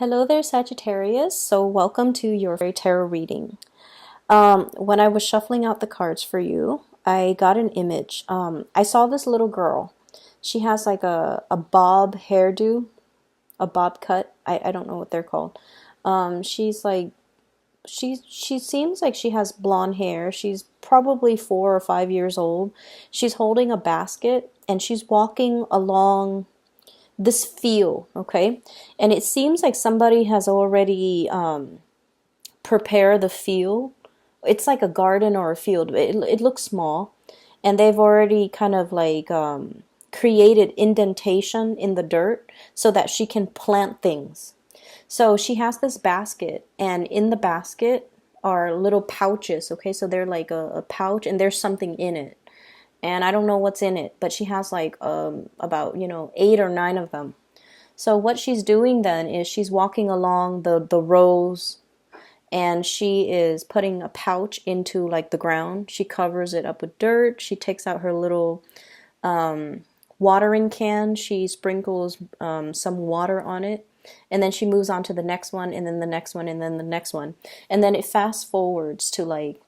Hello there, Sagittarius. So welcome to your tarot reading. When I was shuffling out the cards for you, I got an image. I saw this little girl. She has like a bob hairdo, a bob cut. I don't know what they're called. She's like, she seems like she has blonde hair. She's probably 4 or 5 years old. She's holding a basket and she's walking along this field, okay? And it seems like somebody has already prepared the field. It's like a garden or a field. It looks small. And they've already kind of like created indentation in the dirt so that she can plant things. So she has this basket, and in the basket are little pouches, okay? So they're like a pouch, and there's something in it. And I don't know what's in it, but she has like about 8 or 9 of them. So what she's doing then is she's walking along the rows, and she is putting a pouch into like the ground. She covers it up with dirt. She takes out her little watering can. She sprinkles some water on it, and then she moves on to the next one, and then the next one, and then the next one. And then it fast forwards to like,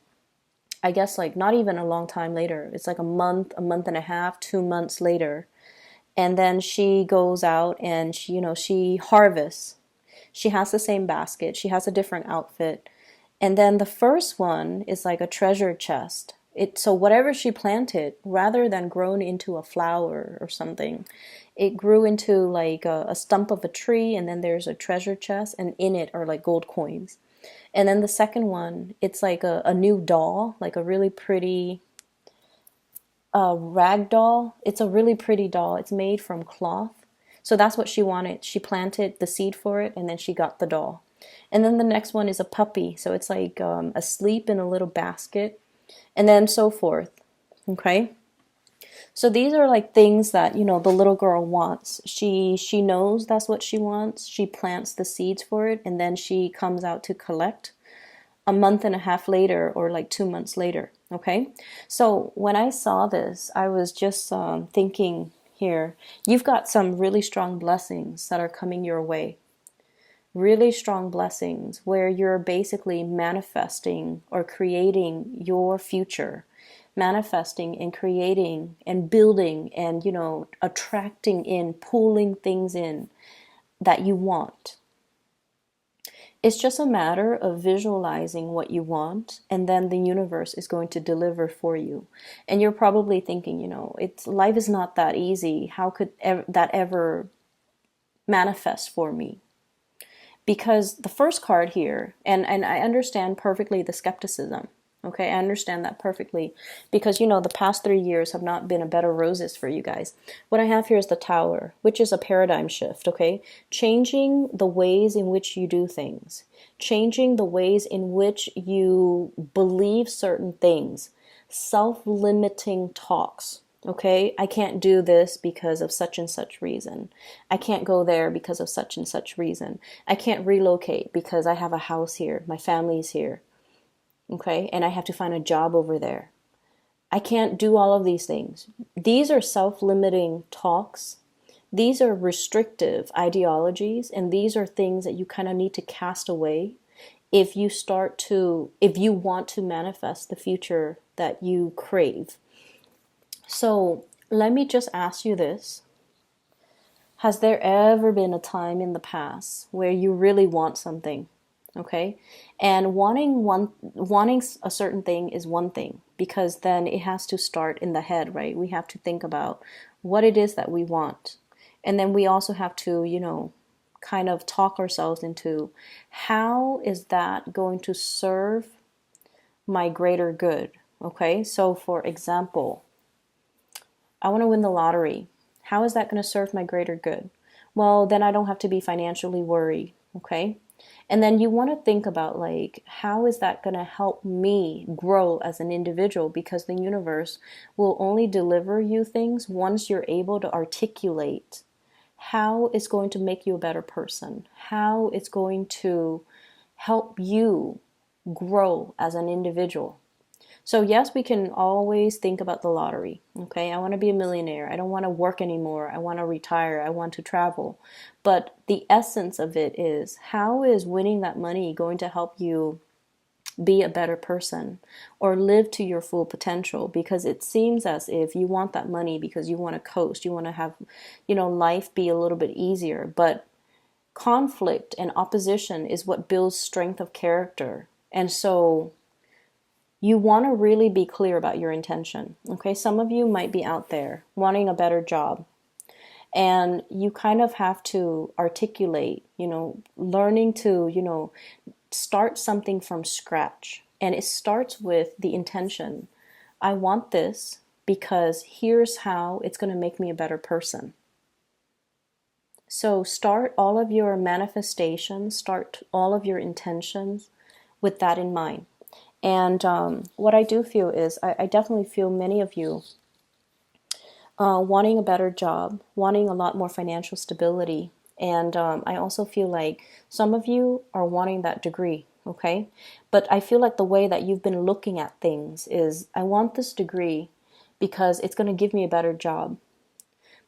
I guess like not even a long time later. It's like a month and a half, 2 months later. And then she goes out and she harvests. She has the same basket. She has a different outfit. And then the first one is like a treasure chest. So whatever she planted, rather than grown into a flower or something, it grew into like a stump of a tree, and then there's a treasure chest, and in it are like gold coins. And then the second one, it's like a new doll, like a really pretty rag doll. It's a really pretty doll. It's made from cloth. So that's what she wanted. She planted the seed for it, and then she got the doll. And then the next one is a puppy. So it's like asleep in a little basket, and then so forth. Okay? So these are like things that, the little girl wants. She knows that's what she wants. She plants the seeds for it, and then she comes out to collect a month and a half later, or like 2 months later. Okay? So when I saw this, I was just thinking here, you've got some really strong blessings that are coming your way. Really strong blessings where you're basically manifesting or creating your future, manifesting and creating and building and, attracting in, pulling things in that you want. It's just a matter of visualizing what you want, and then the universe is going to deliver for you. And you're probably thinking, life is not that easy. How could that ever manifest for me? Because the first card here, and I understand perfectly the skepticism. Okay, I understand that perfectly, because the past 3 years have not been a bed of roses for you guys. What I have here is the Tower, which is a paradigm shift, okay? Changing the ways in which you do things, changing the ways in which you believe certain things, self-limiting talks. Okay, I can't do this because of such and such reason. I can't go there because of such and such reason. I can't relocate because I have a house here. My family's here. Okay, and I have to find a job over there. I can't do all of these things. These are self-limiting talks. These are restrictive ideologies, and these are things that you kind of need to cast away if you want to manifest the future that you crave. So let me just ask you this. Has there ever been a time in the past where you really want something? Okay, and wanting a certain thing is one thing, because then it has to start in the head, right? We have to think about what it is that we want, and then we also have to kind of talk ourselves into, how is that going to serve my greater good? Okay, so for example, I want to win the lottery. How is that going to serve my greater good? Well, then I don't have to be financially worried. Okay, and then you want to think about, like, how is that going to help me grow as an individual? Because the universe will only deliver you things once you're able to articulate how it's going to make you a better person, how it's going to help you grow as an individual. So yes, we can always think about the lottery. Okay, I want to be a millionaire. I don't want to work anymore. I want to retire. I want to travel. But the essence of it is, how is winning that money going to help you be a better person or live to your full potential? Because it seems as if you want that money because you want to coast, you want to have, life be a little bit easier. But conflict and opposition is what builds strength of character. And so you want to really be clear about your intention. Okay, some of you might be out there wanting a better job, and you kind of have to articulate, learning to, start something from scratch. And it starts with the intention. I want this because here's how it's going to make me a better person. So start all of your manifestations, start all of your intentions with that in mind. And what I do feel is, I definitely feel many of you wanting a better job, wanting a lot more financial stability. And I also feel like some of you are wanting that degree, okay? But I feel like the way that you've been looking at things is, I want this degree because it's going to give me a better job.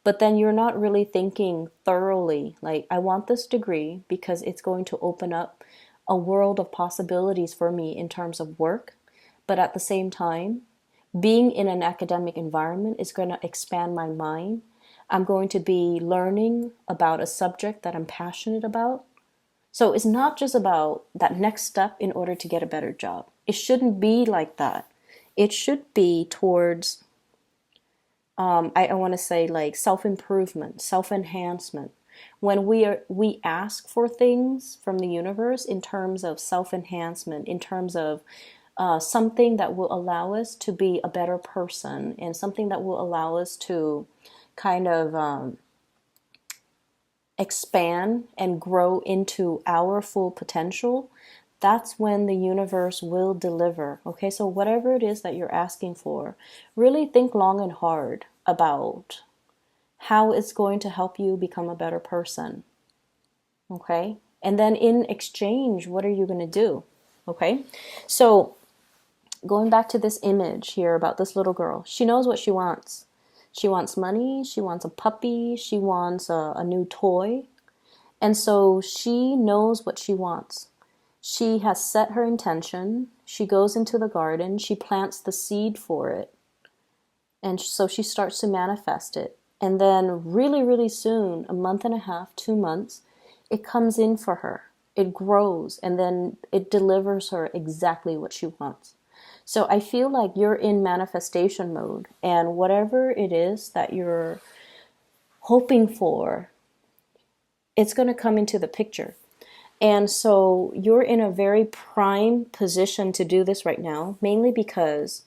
But then you're not really thinking thoroughly, like, I want this degree because it's going to open up a world of possibilities for me in terms of work. But at the same time, being in an academic environment is going to expand my mind. I'm going to be learning about a subject that I'm passionate about. So it's not just about that next step in order to get a better job. It shouldn't be like that. It should be towards, I want to say, like, self-improvement, self-enhancement. When we ask for things from the universe in terms of self-enhancement, in terms of something that will allow us to be a better person, and something that will allow us to kind of expand and grow into our full potential, that's when the universe will deliver. Okay, so whatever it is that you're asking for, really think long and hard about how it's going to help you become a better person. Okay, and then in exchange, what are you going to do? Okay, so going back to this image here about this little girl, she knows what she wants. She wants money, she wants a puppy, she wants a new toy. And so she knows what she wants. She has set her intention. She goes into the garden, she plants the seed for it. And so she starts to manifest it. And then really, really soon, a month and a half, 2 months, it comes in for her. It grows, and then it delivers her exactly what she wants. So I feel like you're in manifestation mode, and whatever it is that you're hoping for, it's going to come into the picture. And so you're in a very prime position to do this right now, mainly because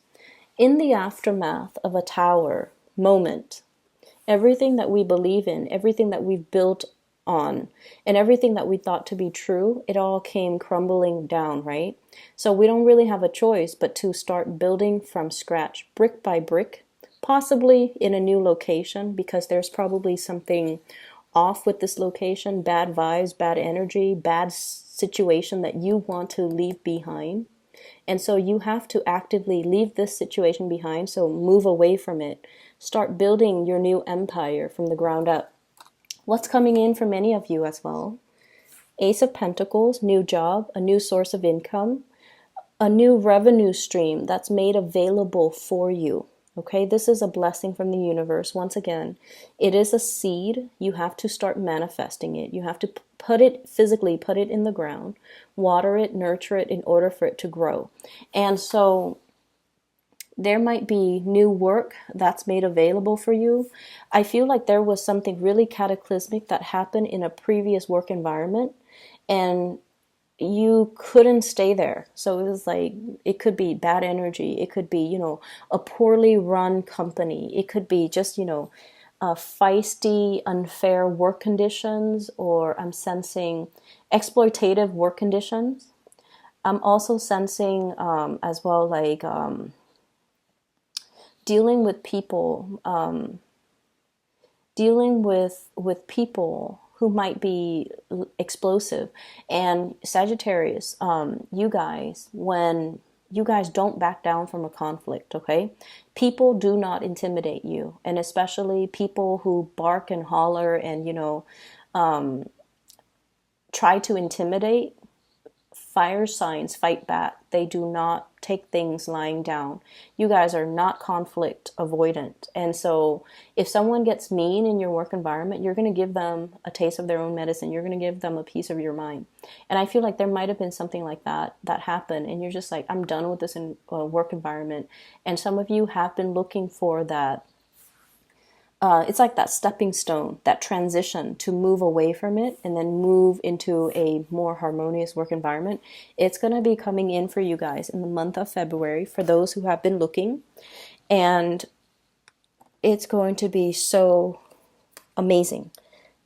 in the aftermath of a tower moment, everything that we believe in, everything that we've built on, and everything that we thought to be true, it all came crumbling down, right? So we don't really have a choice but to start building from scratch, brick by brick, possibly in a new location, because there's probably something off with this location, bad vibes, bad energy, bad situation that you want to leave behind. And so you have to actively leave this situation behind, so move away from it. Start building your new empire from the ground up. What's coming in for many of you as well? Ace of Pentacles, new job, a new source of income, a new revenue stream that's made available for you. Okay, this is a blessing from the universe. Once again, it is a seed. You have to start manifesting it. You have to put it physically, put it in the ground, water it, nurture it in order for it to grow. And so there might be new work that's made available for you. I feel like there was something really cataclysmic that happened in a previous work environment, and you couldn't stay there. So it was like, it could be bad energy. It could be, a poorly run company. It could be just, feisty, unfair work conditions, or I'm sensing exploitative work conditions. I'm also sensing as well, like, dealing with people, dealing with people who might be explosive. And Sagittarius, you guys, when you guys don't back down from a conflict, okay? People do not intimidate you, and especially people who bark and holler and, try to intimidate. Fire signs fight back. They do not take things lying down. You guys are not conflict avoidant. And so if someone gets mean in your work environment, you're going to give them a taste of their own medicine. You're going to give them a piece of your mind. And I feel like there might have been something like that happened. And you're just like, I'm done with this work environment. And some of you have been looking for that. It's like that stepping stone, that transition to move away from it and then move into a more harmonious work environment. It's going to be coming in for you guys in the month of February for those who have been looking. And it's going to be so amazing.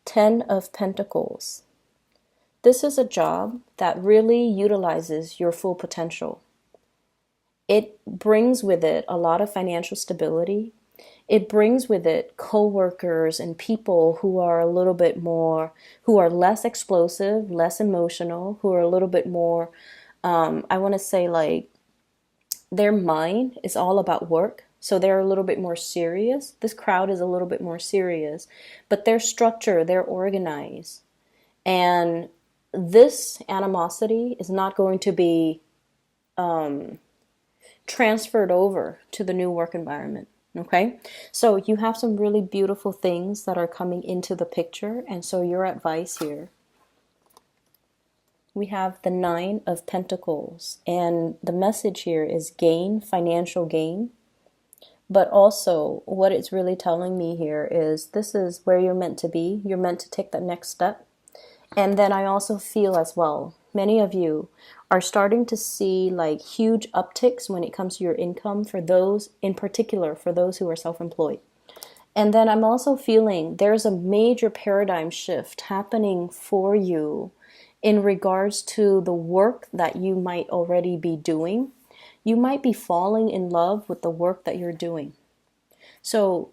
10 of Pentacles. This is a job that really utilizes your full potential. It brings with it a lot of financial stability. It brings with it co-workers and people who are a little bit more, who are less explosive, less emotional, who are a little bit more, I want to say like their mind is all about work. So they're a little bit more serious. This crowd is a little bit more serious, but they're structured, they're organized. And this animosity is not going to be transferred over to the new work environment. Okay, so you have some really beautiful things that are coming into the picture. And so your advice here, we have the 9 of Pentacles. And the message here is gain, financial gain. But also what it's really telling me here is this is where you're meant to be. You're meant to take that next step. And then I also feel as well, many of you are starting to see like huge upticks when it comes to your income for those, in particular, for those who are self-employed. And then I'm also feeling there's a major paradigm shift happening for you in regards to the work that you might already be doing. You might be falling in love with the work that you're doing. So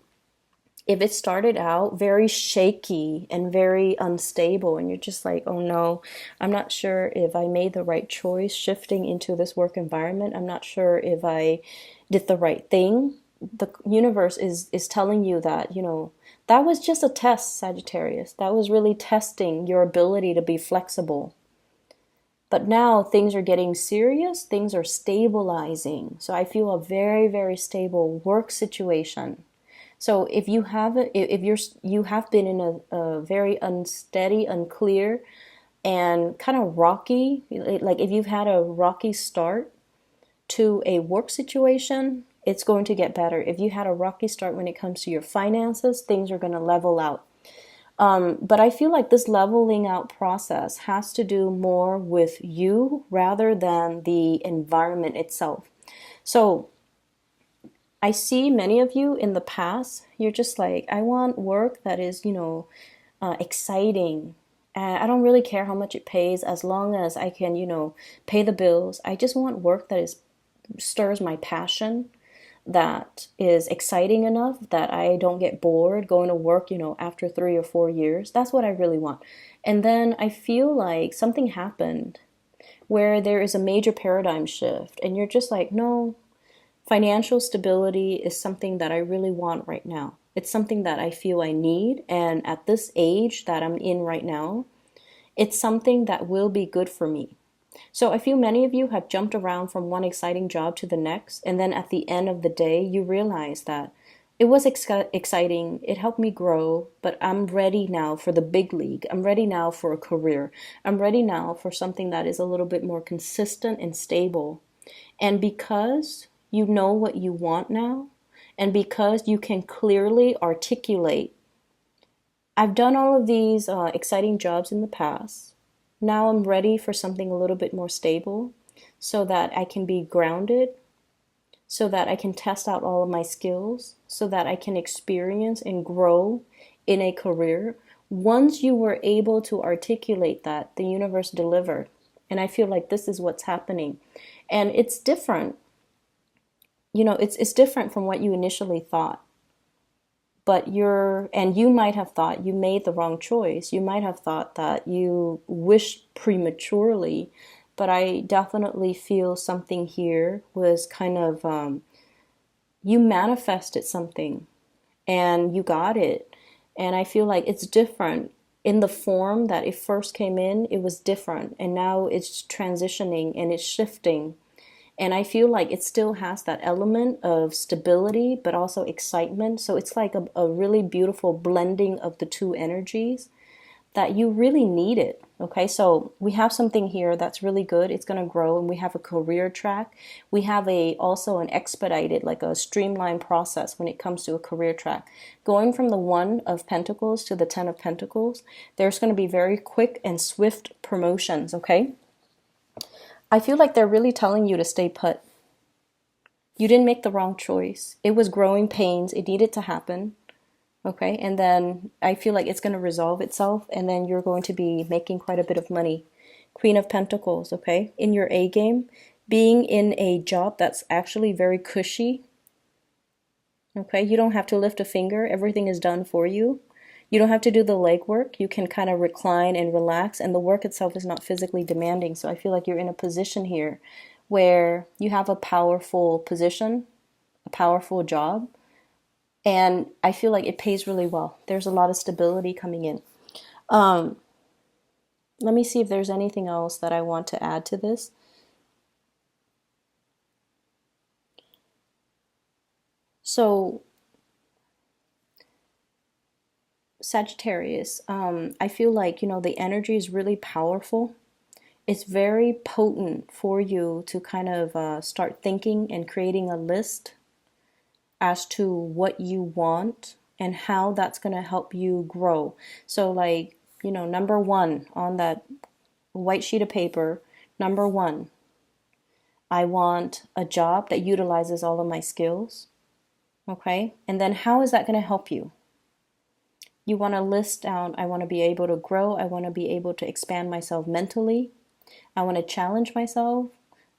if it started out very shaky and very unstable and you're just like, oh no, I'm not sure if I made the right choice shifting into this work environment. I'm not sure if I did the right thing. The universe is telling you that, that was just a test, Sagittarius. That was really testing your ability to be flexible. But now things are getting serious. Things are stabilizing. So I feel a very, very stable work situation. So if you have you have been in a very unsteady, unclear, and kind of rocky, like if you've had a rocky start to a work situation, it's going to get better. If you had a rocky start when it comes to your finances, things are going to level out. But I feel like this leveling out process has to do more with you rather than the environment itself. So I see many of you in the past, you're just like, I want work that is, exciting. I don't really care how much it pays as long as I can, pay the bills. I just want work that stirs my passion, that is exciting enough that I don't get bored going to work, after 3 or 4 years. That's what I really want. And then I feel like something happened where there is a major paradigm shift and you're just like, no, financial stability is something that I really want right now. It's something that I feel I need. And at this age that I'm in right now, it's something that will be good for me. So I feel many of you have jumped around from one exciting job to the next. And then at the end of the day, you realize that it was exciting. It helped me grow, but I'm ready now for the big league. I'm ready now for a career. I'm ready now for something that is a little bit more consistent and stable. And because you know what you want now, and because you can clearly articulate, I've done all of these exciting jobs in the past. Now I'm ready for something a little bit more stable so that I can be grounded, so that I can test out all of my skills, so that I can experience and grow in a career. Once you were able to articulate that, the universe delivered. And I feel like this is what's happening. And it's different. It's different from what you initially thought. But you might have thought you made the wrong choice. You might have thought that you wished prematurely but I definitely feel something here was kind of, you manifested something and you got it. And I feel like it's different. In the form that it first came in, it was different. And now it's transitioning and it's shifting. And I feel like it still has that element of stability, but also excitement. So it's like a really beautiful blending of the two energies that you really need it. Okay, so we have something here that's really good. It's going to grow, and we have a career track. We have also an expedited, like a streamlined process when it comes to a career track. Going from the 1 of Pentacles to the 10 of Pentacles, there's going to be very quick and swift promotions, okay? I feel like they're really telling you to stay put. You didn't make the wrong choice. It was growing pains. It needed to happen. Okay, and then I feel like it's going to resolve itself, and then you're going to be making quite a bit of money. Queen of Pentacles, okay, in your A game, being in a job that's actually very cushy. Okay, you don't have to lift a finger. Everything is done for you. You don't have to do the legwork. You can kind of recline and relax, and the work itself is not physically demanding. So I feel like you're in a position here where you have a powerful position, a powerful job. And I feel like it pays really well. There's a lot of stability coming in. Let me see if there's anything else that I want to add to this. So, Sagittarius, I feel like, the energy is really powerful. It's very potent for you to kind of start thinking and creating a list as to what you want and how that's going to help you grow. So like, number 1 on that white sheet of paper, number 1, I want a job that utilizes all of my skills. Okay. And then how is that going to help you? You want to list down, I want to be able to grow. I want to be able to expand myself mentally. I want to challenge myself.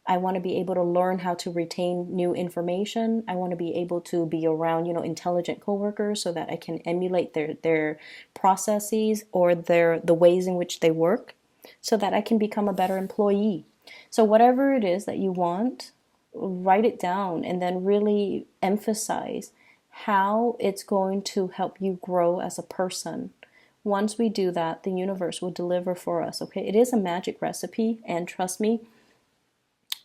I want to be able to learn how to retain new information. I want to be able to be around, intelligent coworkers so that I can emulate their processes or the ways in which they work so that I can become a better employee. So whatever it is that you want, write it down and then really emphasize how it's going to help you grow as a person. Once we do that, the universe will deliver for us, okay? It is a magic recipe, and trust me,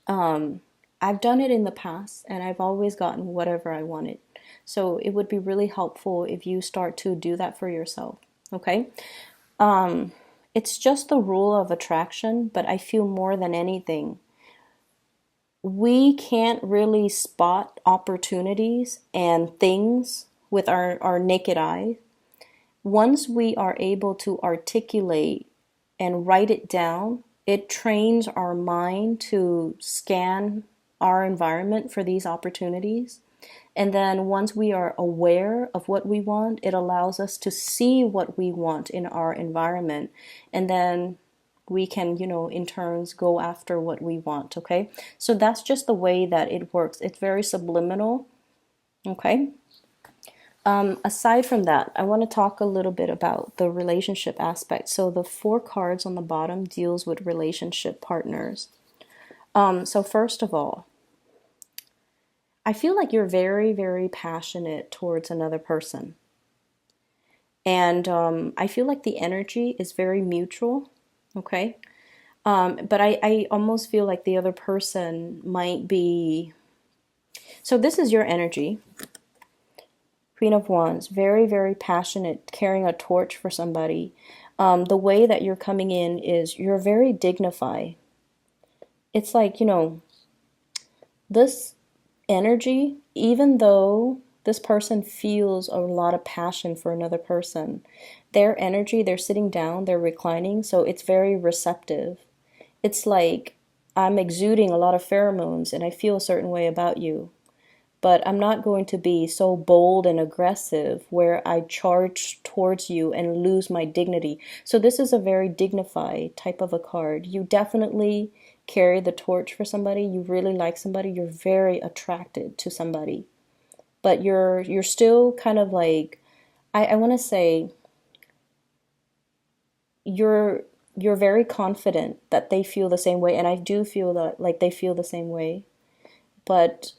I've done it in the past and I've always gotten whatever I wanted. So it would be really helpful if you start to do that for yourself. Okay. It's just the rule of attraction, but I feel more than anything, we can't really spot opportunities and things with our naked eye. Once we are able to articulate and write it down, it trains our mind to scan our environment for these opportunities. And then once we are aware of what we want, it allows us to see what we want in our environment. And then we can, in turns go after what we want, okay? So that's just the way that it works. It's very subliminal, okay? Aside from that, I want to talk a little bit about the relationship aspect. So the 4 cards on the bottom deals with relationship partners. So first of all, I feel like you're very, very passionate towards another person. And I feel like the energy is very mutual, okay? But I almost feel like the other person might be... So this is your energy. Queen of Wands, very, very passionate, carrying a torch for somebody. The way that you're coming in is you're very dignified. It's like, this energy, even though this person feels a lot of passion for another person, their energy, they're sitting down, they're reclining, so it's very receptive. It's like I'm exuding a lot of pheromones and I feel a certain way about you. But I'm not going to be so bold and aggressive where I charge towards you and lose my dignity. So this is a very dignified type of a card. You definitely carry the torch for somebody. You really like somebody. You're very attracted to somebody. But you're still kind of like, I want to say, you're you're very confident that they feel the same way, and I do feel that like they feel the same way. But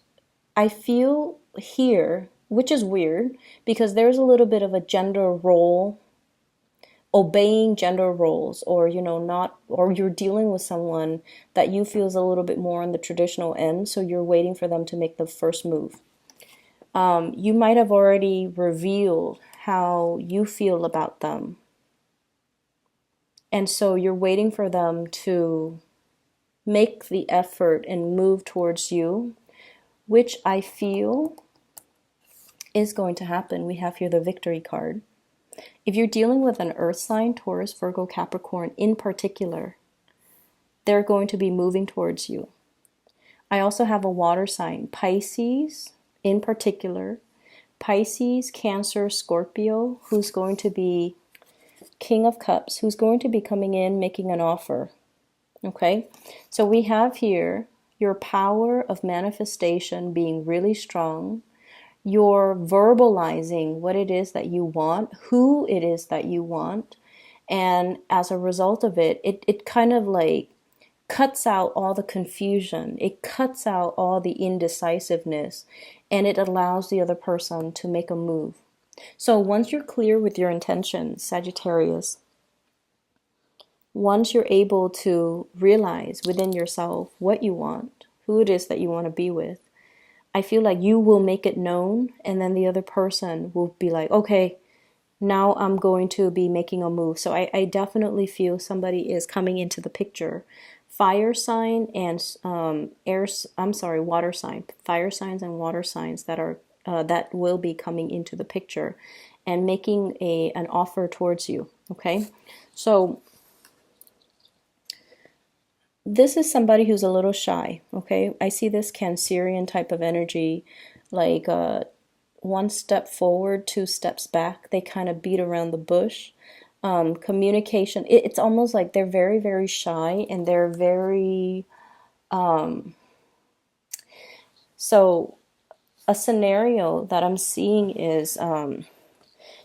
I feel here, which is weird, because there's a little bit of a gender role, obeying gender roles, or not, or you're dealing with someone that you feel is a little bit more on the traditional end, so you're waiting for them to make the first move. You might have already revealed how you feel about them, and so you're waiting for them to make the effort and move towards you, which I feel is going to happen. We have here the victory card. If you're dealing with an earth sign, Taurus, Virgo, Capricorn in particular, they're going to be moving towards you. I also have a water sign, Pisces in particular, Pisces, Cancer, Scorpio, who's going to be King of Cups, who's going to be coming in, making an offer. Okay, so we have here your power of manifestation being really strong. You're verbalizing what it is that you want, who it is that you want, and as a result of it, it kind of like cuts out all the confusion. It cuts out all the indecisiveness, and it allows the other person to make a move. So once you're clear with your intentions, Sagittarius, once you're able to realize within yourself what you want, who it is that you want to be with, I feel like you will make it known, and then the other person will be like, okay, now I'm going to be making a move. So I definitely feel somebody is coming into the picture. Fire sign and water sign. Fire signs and water signs that will be coming into the picture and making an offer towards you. Okay, so this is somebody who's a little shy. Okay, I see this Cancerian type of energy, like one step forward, two steps back. They kind of beat around the bush. Communication, it's almost like they're very, very shy, and they're very so a scenario that I'm seeing is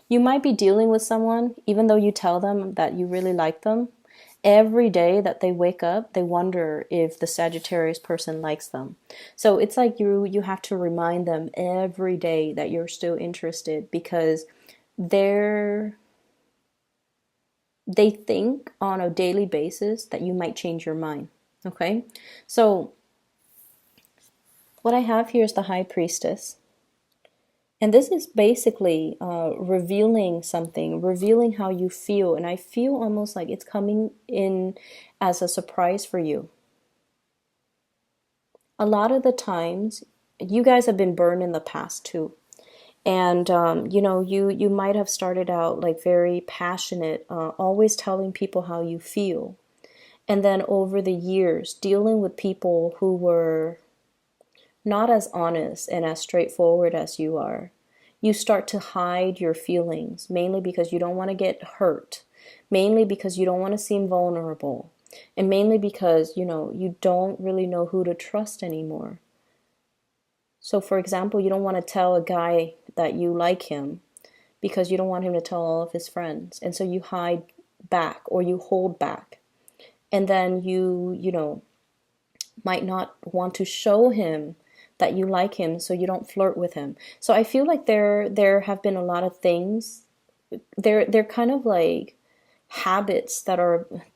you might be dealing with someone, even though you tell them that you really like them. Every day that they wake up, they wonder if the Sagittarius person likes them. So it's like you have to remind them every day that you're still interested, because they think on a daily basis that you might change your mind. Okay, so what I have here is the High Priestess. And this is basically revealing something, revealing how you feel. And I feel almost like it's coming in as a surprise for you. A lot of the times, you guys have been burned in the past too. And, you might have started out like very passionate, always telling people how you feel. And then over the years, dealing with people who were not as honest and as straightforward as you are, you start to hide your feelings, mainly because you don't want to get hurt, mainly because you don't want to seem vulnerable, and mainly because, you don't really know who to trust anymore. So, for example, you don't want to tell a guy that you like him because you don't want him to tell all of his friends. And so you hide back, or you hold back. And then you might not want to show him that you like him, so you don't flirt with him. So I feel like there have been a lot of things. They're kind of like habits that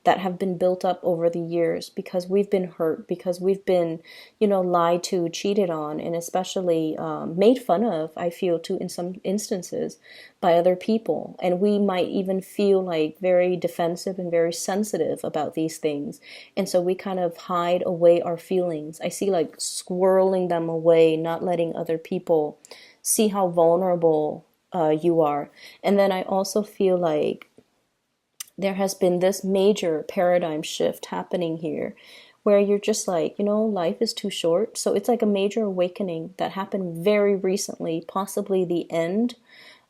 have been built up over the years, because we've been hurt, because we've been lied to, cheated on, and especially made fun of, I feel too, in some instances, by other people. And we might even feel like very defensive and very sensitive about these things, and so we kind of hide away our feelings. I see like swirling them away, not letting other people see how vulnerable you are. And then I also feel like there has been this major paradigm shift happening here, where you're just like, life is too short. So it's like a major awakening that happened very recently, possibly the end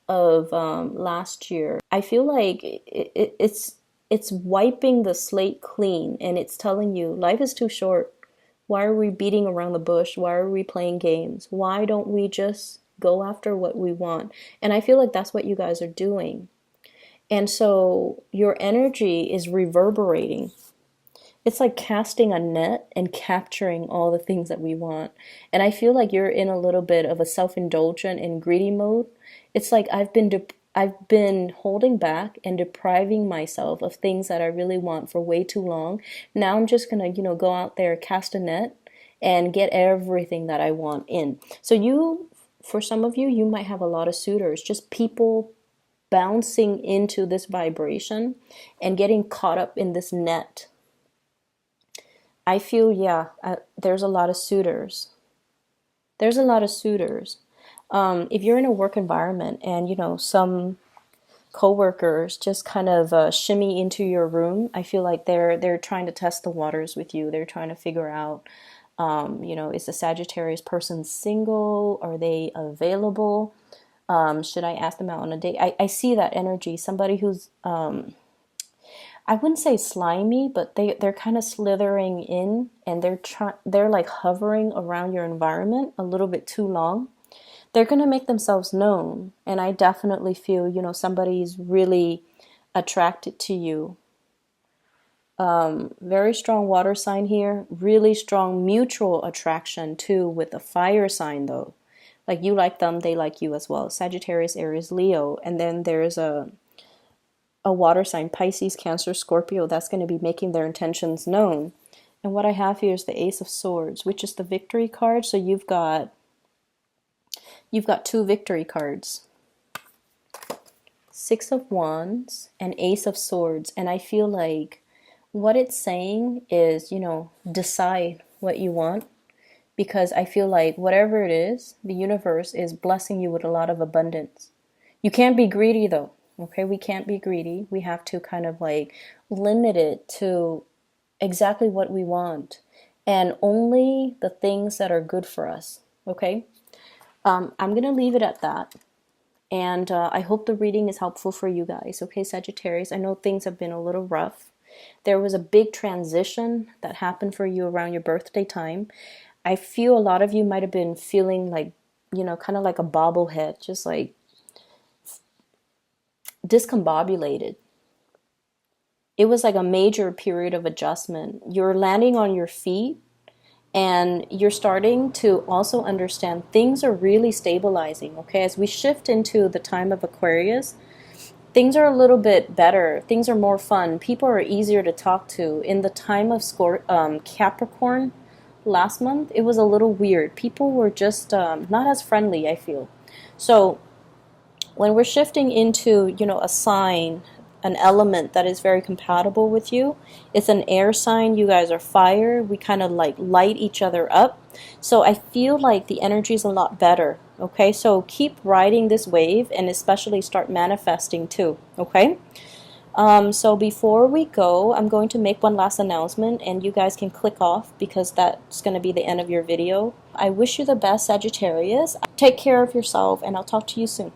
of last year. I feel like it's wiping the slate clean, and it's telling you life is too short. Why are we beating around the bush? Why are we playing games? Why don't we just go after what we want? And I feel like that's what you guys are doing. And so your energy is reverberating. It's like casting a net and capturing all the things that we want. And I feel like you're in a little bit of a self-indulgent and greedy mode. It's like I've been holding back and depriving myself of things that I really want for way too long. Now I'm just gonna, go out there, cast a net, and get everything that I want in. So for some of you, you might have a lot of suitors, just people bouncing into this vibration and getting caught up in this net. I feel, yeah, there's a lot of suitors. There's a lot of suitors. If you're in a work environment and, some coworkers just kind of shimmy into your room, I feel like they're trying to test the waters with you. They're trying to figure out, is the Sagittarius person single? Are they available? Should I ask them out on a date? I see that energy. Somebody who's I wouldn't say slimy, but they're kind of slithering in, and they're like hovering around your environment a little bit too long. They're going to make themselves known, and I definitely feel, somebody's really attracted to you. Very strong water sign here, really strong mutual attraction too, with a fire sign though. Like you like them, they like you as well. Sagittarius, Aries, Leo, and then there's a water sign, Pisces, Cancer, Scorpio, that's going to be making their intentions known. And what I have here is the Ace of Swords, which is the victory card. So you've got 2 victory cards. Six of Wands and Ace of Swords. And I feel like what it's saying is, decide what you want. Because I feel like whatever it is, the universe is blessing you with a lot of abundance. You can't be greedy though. Okay, we can't be greedy. We have to kind of like limit it to exactly what we want and only the things that are good for us. Okay, I'm going to leave it at that. And I hope the reading is helpful for you guys. Okay, Sagittarius, I know things have been a little rough. There was a big transition that happened for you around your birthday time. I feel a lot of you might have been feeling like, kind of like a bobblehead, just like discombobulated. It was like a major period of adjustment. You're landing on your feet and you're starting to also understand things are really stabilizing. Okay, as we shift into the time of Aquarius, things are a little bit better. Things are more fun. People are easier to talk to. In the time of Capricorn last month, it was a little weird. People were just not as friendly, I feel. So when we're shifting into, a sign, an element that is very compatible with you, it's an air sign. You guys are fire. We kind of like light each other up. So I feel like the energy is a lot better. Okay, so keep riding this wave and especially start manifesting too. Okay. So before we go, I'm going to make one last announcement and you guys can click off because that's going to be the end of your video. I wish you the best, Sagittarius. Take care of yourself and I'll talk to you soon.